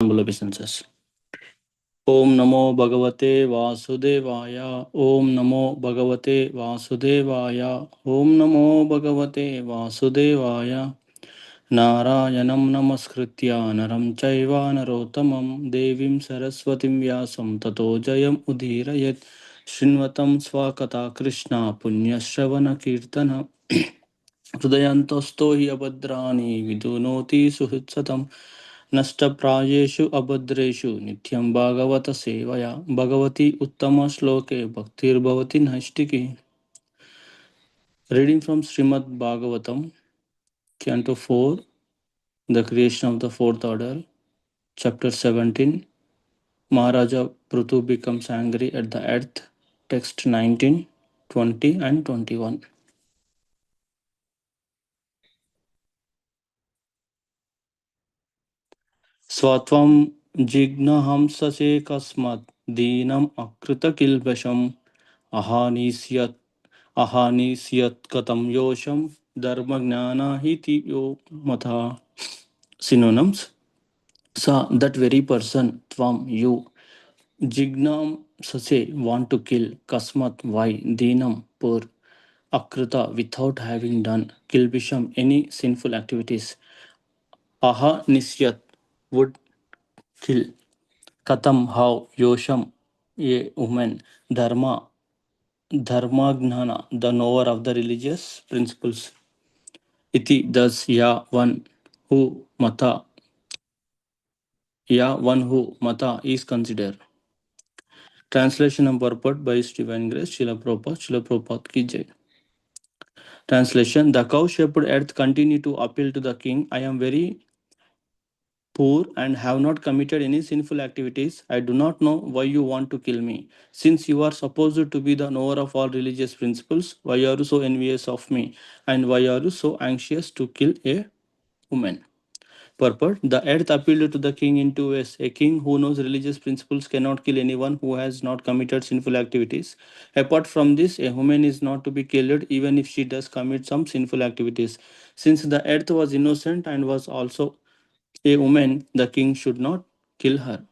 humble obeisances. Om Namo Bhagavate Vasudevaya. Om Namo Bhagavate Vasudevaya. Om Namo Bhagavate Vasudevaya. Narayanam Namaskritya Naram Chaiva Narottamam Devim Saraswatim Vyasam Tato Jayam Udhirayet Shrinvatam Swakata Krishna Punyashravana Kirtana हृदयन्तस्थो हि अभद्राणि विदुनोति सुहृत्सतम् नष्टप्रायेषु अभद्रेषु नित्यं भागवत सेवया Bhagwati उत्तमश्लोके भक्तिर्भवति नैष्टिकी. Reading from Srimad Bhagavatam, Canto 4, The Creation of the Fourth Order, Chapter 17, Maharaja Prithu becomes angry at the earth, text 19, 20 and 21. स्वत्वं जिघ्नहंससे कस्मत् दीनम् अकृतकिल्बिषम् अहानिष्यत् अहानिष्यत्कथं योषं धर्मज्ञानाहिति यो मतः. Synonyms: sa, that very person, tvam, you, jignam sase, want to kill, kasmat, why, dinam, poor, akrita, without having done, kilbisham, any sinful activities, aha nisyat, would kill, katam, how, yosham, a woman, dharma, dharmagnana, the knower of the religious principles, iti, thus, ya, one who, mata, ya, one who, mata, is considered. Translation and purport by His Divine Grace, Srila Prabhupada ki jai. Translation: The cow-shaped earth continued to appeal to the king. I am very poor and have not committed any sinful activities. I do not know why you want to kill me. Since you are supposed to be the knower of all religious principles, why are you so envious of me? And why are you so anxious to kill a woman? Purport: The earth appealed to the king in two ways. A king who knows religious principles cannot kill anyone who has not committed sinful activities. Apart from this, a woman is not to be killed even if she does commit some sinful activities. Since the earth was innocent and was also a woman, the king should not kill her.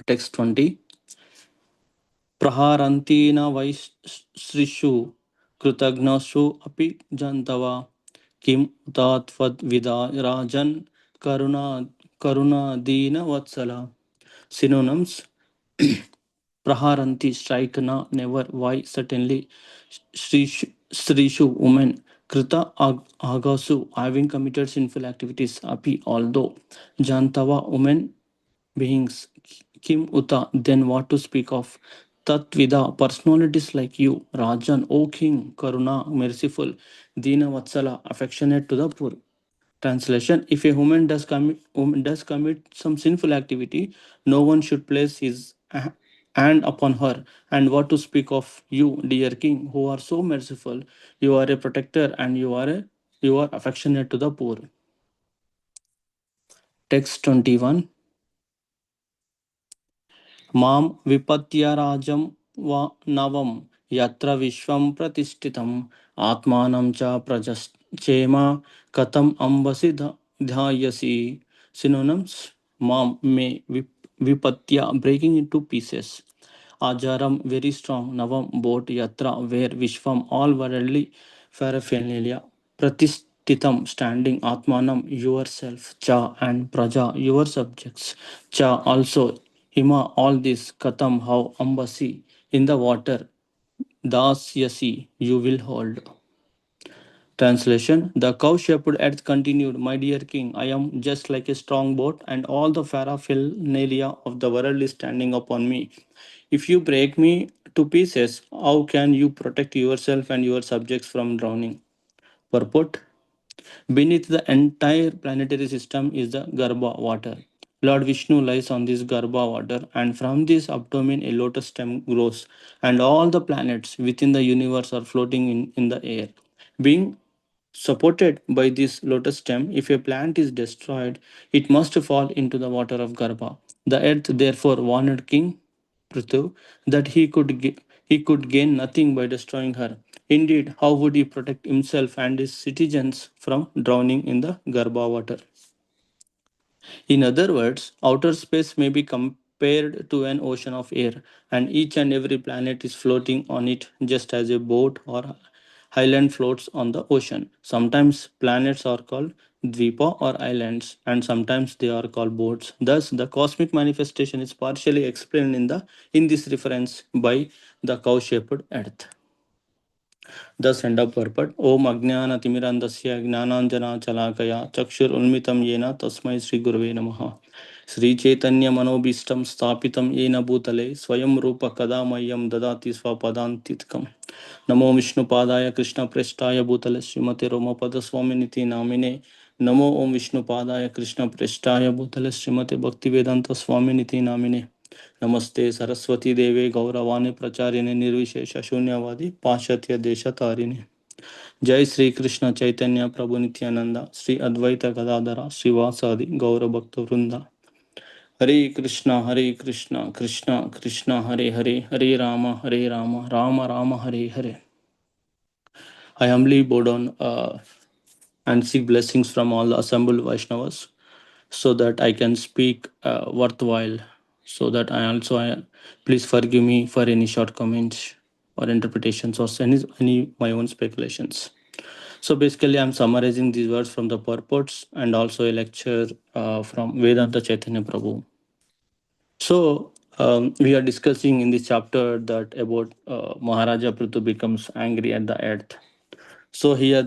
Text 20. प्रहारन्ति न वैश्रिषु कृतघ्नसु अपि जन्तव किम तत्वद्विदा राजन् करुणा करुणादीनवत्सला. Synonyms: Praharanti, strike, na, never, why, certainly, Srishu, woman, Krita, Agasu, having committed sinful activities, Api, although, Jantava, woman, beings, Kim Uta, then what to speak of? Tatvida, personalities like you, Rajan, O king, Karuna, merciful, Dina Vatsala, affectionate to the poor. Translation: If a woman does commit some sinful activity, no one should place his hand upon her. And what to speak of you, dear king, who are so merciful? You are a protector, and you are affectionate to the poor. Text 21. मां विपत्य वा नवं यत्र विश्वं प्रतिष्ठितम् आत्मानं च प्रजश्चेम कथम् अम्बसि ध्यायसि. Synonyms: Mom, may, vipatya, breaking into pieces. Ajaram, very strong. Navam, boat. Yatra, where. Vishwam, all worldly paraphernalia. Pratishtitam, standing. Atmanam, yourself. Cha, and praja, your subjects. Cha, also. Hima, all this. Katam, how. Ambasi, in the water. Dasyasi, you will hold. Translation: The cow-shaped earth continued, My dear king, I am just like a strong boat, and all the paraphernalia of the world is standing upon me. If you break me to pieces, how can you protect yourself and your subjects from drowning? Purport: Beneath the entire planetary system is the Garbha water. Lord Vishnu lies on this Garbha water, and from this abdomen a lotus stem grows, and all the planets within the universe are floating in the air. Being supported by this lotus stem, if a plant is destroyed, it must fall into the water of Garbha. The earth therefore warned King Prithu that he could gain nothing by destroying her. Indeed, how would he protect himself and his citizens from drowning in the Garbha water? In other words, outer space may be compared to an ocean of air, and each and every planet is floating on it just as a boat or island floats on the ocean. Sometimes planets are called dvipa or islands, and sometimes they are called boats. Thus, the cosmic manifestation is partially explained in this reference by the cow-shaped earth. Thus end of purport. Om Ajnana Timirandasya Gnananjana Chalakaya Chakshur Unmitam Yena Tasmai Sri Gurave Namaha. Sri Chaitanya Manobishtam Stapitam Yena Bhutale Swayam Rupa Kadamayam Dadati Swapadantitkam. Namo Vishnu Padaya Krishna Preshtaya Bhutale Srimate Roma Padaswaminiti Namine. Namo Om Vishnu Padaya Krishna Preshtaya Bhutale Srimate Bhaktivedanta Swaminiti Namine. नमस्ते सरस्वती देवे गौरवाणी प्रचारिणे निर्विशेष शून्यवादी पाश्चात्य देशतारिणे. जय श्री कृष्ण चैतन्य प्रभु नित्यानंद श्री अद्वैत गदाधर श्रीवासादि गौर भक्त वृंदा. हरे Krishna Krishna Krishna Hare Hare Hare Ram Ram Ram Hare Hare. I humbly bow down and seek blessings from all the assembled Vaishnavas so that I can speak worthwhile, so that please forgive me for any shortcomings or interpretations or any my own speculations. So basically, I'm summarizing these words from the purports and also a lecture from Vedanta Chaitanya Prabhu. So we are discussing in this chapter that about Maharaja Prithu becomes angry at the earth. So here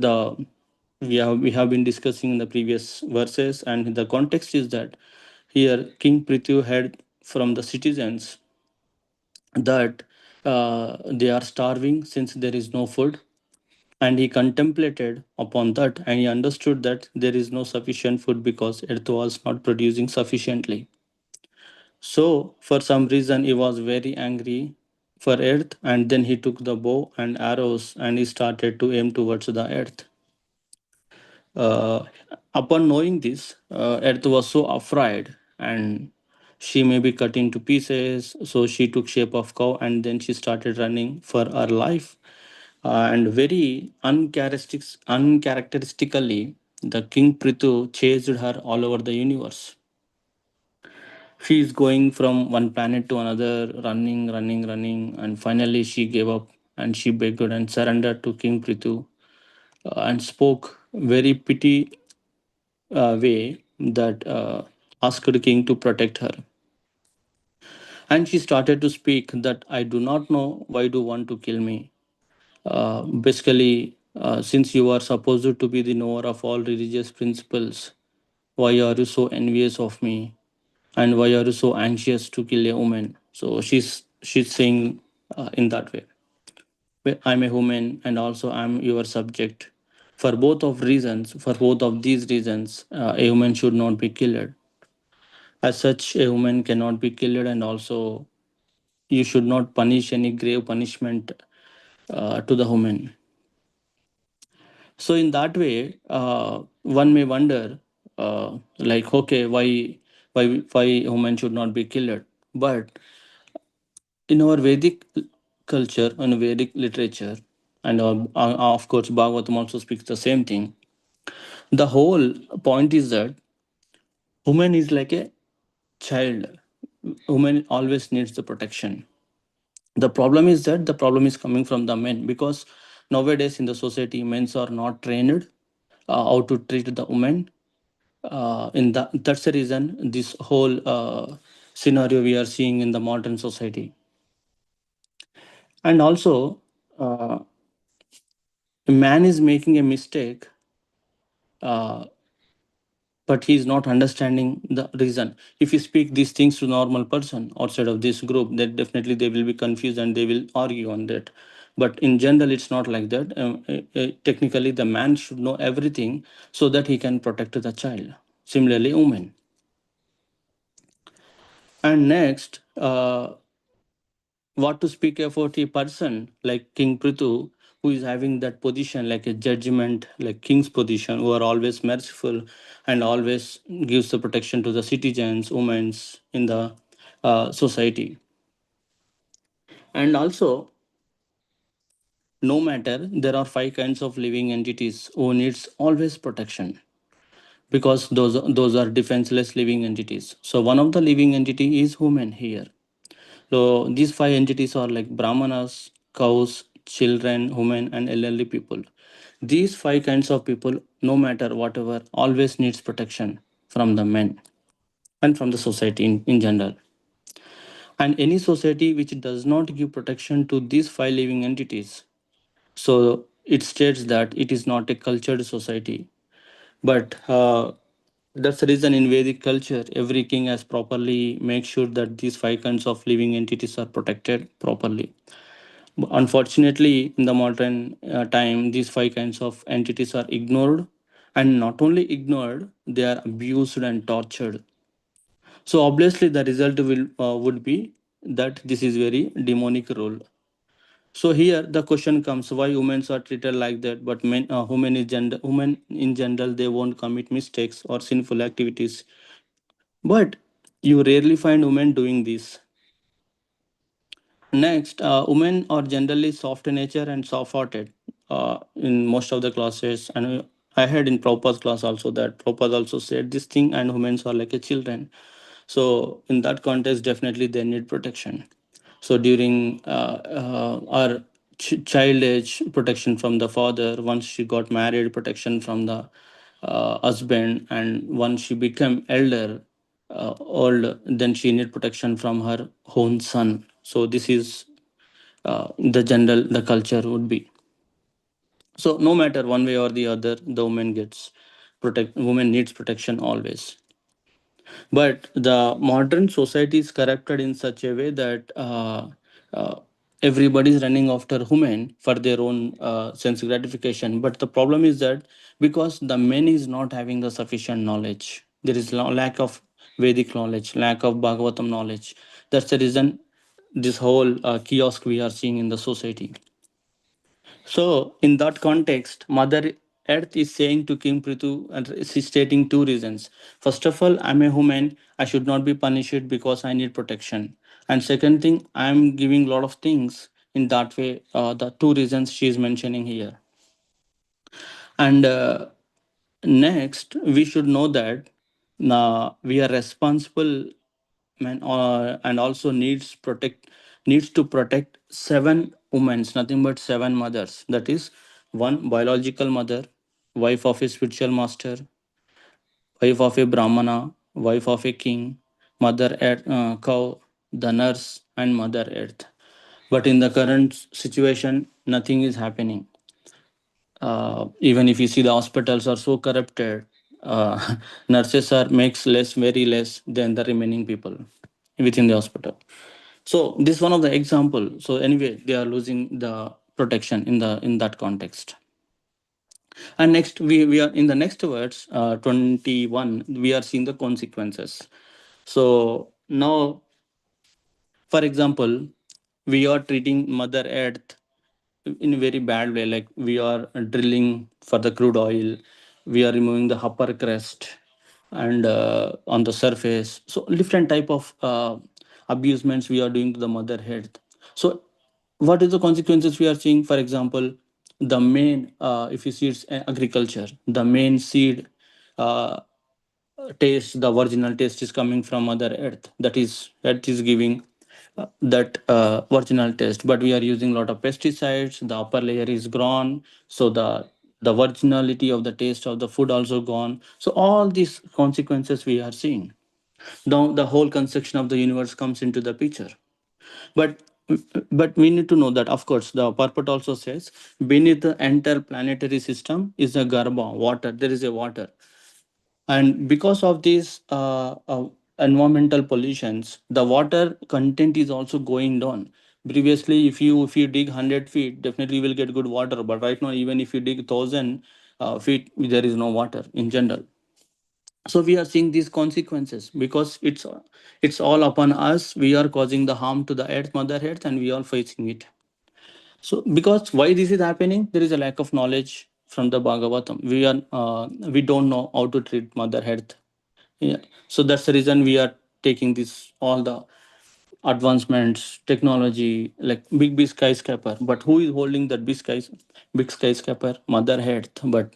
we have been discussing in the previous verses, and the context is that here King Prithu heard from the citizens that they are starving since there is no food, and he contemplated upon that, and he understood that there is no sufficient food because earth was not producing sufficiently. So for some reason he was very angry for earth, and then he took the bow and arrows and he started to aim towards the earth. Uh, Upon knowing this, Earth was so afraid and she may be cut into pieces. So she took shape of cow and then she started running for her life. And very uncharacteristically, the King Prithu chased her all over the universe. She is going from one planet to another, running, and finally she gave up and she begged and surrendered to King Prithu and spoke very way that asked the king to protect her. And she started to speak that I do not know why do want to kill me. Basically, since you are supposed to be the knower of all religious principles, why are you so envious of me? And why are you so anxious to kill a woman? So she's saying in that way, "Well, I'm a woman and also I'm your subject. For both of these reasons, a woman should not be killed. As such, a woman cannot be killed, and also you should not punish any grave punishment to the woman." So, in that way, one may wonder, like, okay, why women should not be killed? But in our Vedic culture and Vedic literature, and of course, Bhagavatam also speaks the same thing. The whole point is that woman is like a child. Woman always needs the protection. The problem is that the problem is coming from the men, because nowadays in the society men are not trained how to treat the women. That's the reason this whole scenario we are seeing in the modern society. And also, a man is making a mistake, uh, but he is not understanding the reason. If you speak these things to normal person outside of this group, then definitely they will be confused and they will argue on that. But in general it's not like that. Technically the man should know everything so that he can protect the child. Similarly women. And next, what to speak about a person like King Prithu, who is having that position like a judgment, like king's position, who are always merciful and always gives the protection to the citizens, women in the society. And also, no matter, there are five kinds of living entities who needs always protection. because those are defenseless living entities. So one of the living entity is human here. So these five entities are like brahmanas, cows, children, women, and elderly people. These five kinds of people, no matter whatever, always needs protection from the men and from the society in general. And any society which does not give protection to these five living entities, so it states that it is not a cultured society. But that's the reason in Vedic culture, every king has properly make sure that these five kinds of living entities are protected properly. Unfortunately, in the modern time, these five kinds of entities are ignored, and not only ignored, they are abused and tortured. So obviously, the result will would be that this is very demonic role. So here the question comes: why women are treated like that, but women in general, they won't commit mistakes or sinful activities. But you rarely find women doing this. Next, women are generally soft in nature and soft-hearted in most of the classes. And I had in Prabhupada's class also that Prabhupada also said this thing, and women are like a children. So in that context, definitely they need protection. So during our child age, protection from the father. Once she got married, protection from the husband, and once she became elder, old, then she need protection from her own son. So this is the general the culture would be. So no matter one way or the other, the woman gets protect. Woman needs protection always. But the modern society is corrupted in such a way that uh, everybody is running after women for their own sense gratification. But the problem is that because the men is not having the sufficient knowledge, there is lack of Vedic knowledge, lack of Bhagavatam knowledge. That's the reason this whole kiosk we are seeing in the society. So, in that context, Mother Earth is saying to King Prithu, and she's stating two reasons. First of all, I'm a human. I should not be punished because I need protection. And second thing, I'm giving a lot of things in that way. The two reasons she is mentioning here. And next, we should know that we are responsible man and also needs to protect seven women, nothing but seven mothers. That is one biological mother, wife of a spiritual master, wife of a brahmana, wife of a king, mother earth, cow, the nurse, and mother earth. But in the current situation, nothing is happening. Even if you see the hospitals are so corrupted, nurses are makes less, very less than the remaining people within the hospital. So this is one of the example. So anyway, they are losing the protection in that context. And next, we are in the next words, 21. We are seeing the consequences. So now, for example, we are treating Mother Earth in a very bad way. Like we are drilling for the crude oil, we are removing the upper crust and on the surface. So different type of abusements we are doing to the Mother Earth. So what is the consequences we are seeing? For example, the main if you see it's agriculture, the main seed uh, taste, the original taste is coming from Mother Earth. That is giving that original taste. But we are using a lot of pesticides. The upper layer is gone, so the originality of the taste of the food also gone. So all these consequences we are seeing. Now the whole construction of the universe comes into the picture. But but we need to know that of course the purport also says beneath the entire planetary system is a garba water. There is a water, and because of these environmental pollutions, the water content is also going down. Previously, if you dig 100 feet, definitely you will get good water. But right now, even if you dig 1,000 feet, there is no water in general. So we are seeing these consequences because it's all upon us. We are causing the harm to the earth, Mother Earth, and we are facing it. So, because why this is happening, there is a lack of knowledge from the Bhagavatam. We don't know how to treat Mother Earth. Yeah. So that's the reason we are taking this all the advancements, technology, like big skyscraper. But who is holding that big skyscraper? Mother Earth. But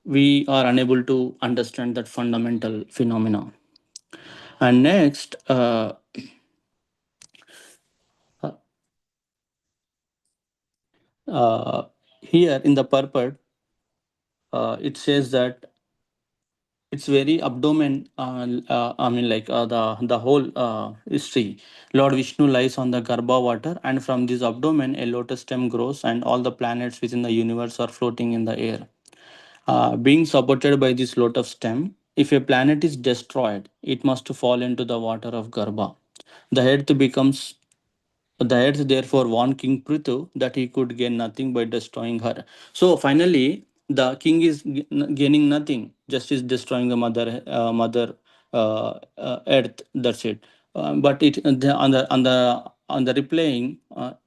we are unable to understand that fundamental phenomena. And next, uh, uh, here in the purport, it says that it's very abdomen. I mean, like the whole history. Lord Vishnu lies on the Garbha water, and from this abdomen, a lotus stem grows, and all the planets within the universe are floating in the air, being supported by this lotus stem. If a planet is destroyed, it must fall into the water of Garbha. The earth becomes the earth therefore warned King Prithu that he could gain nothing by destroying her. So finally, the king is gaining nothing, just is destroying the mother earth. That's it. But on the replaying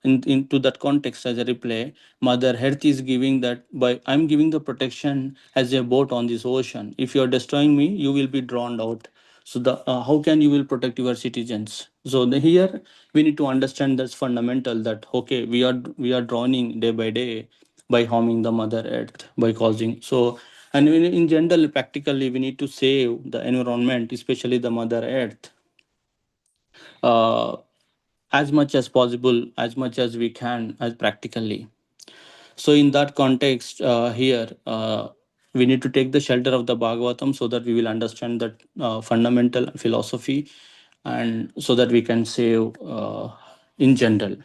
into that context as a replay, Mother Earth is giving that by I'm giving the protection as a boat on this ocean. If you are destroying me, you will be drowned out. So the how can you will protect your citizens? So here we need to understand that's fundamental, that okay, we are drowning day by day by harming the mother earth, by causing so. And in general, practically, we need to save the environment, especially the mother earth, uh, as much as possible, as much as we can, as practically. So in that context, here we need to take the shelter of the Bhagavatam so that we will understand that fundamental philosophy, and so that we can save in general.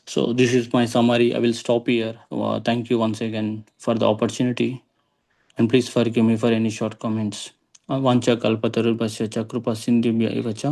So this is my summary. I will stop here. Thank you once again for the opportunity, and please forgive me for any shortcomings. Vancha kalpatarubhasya cha kripa sindhubhya eva cha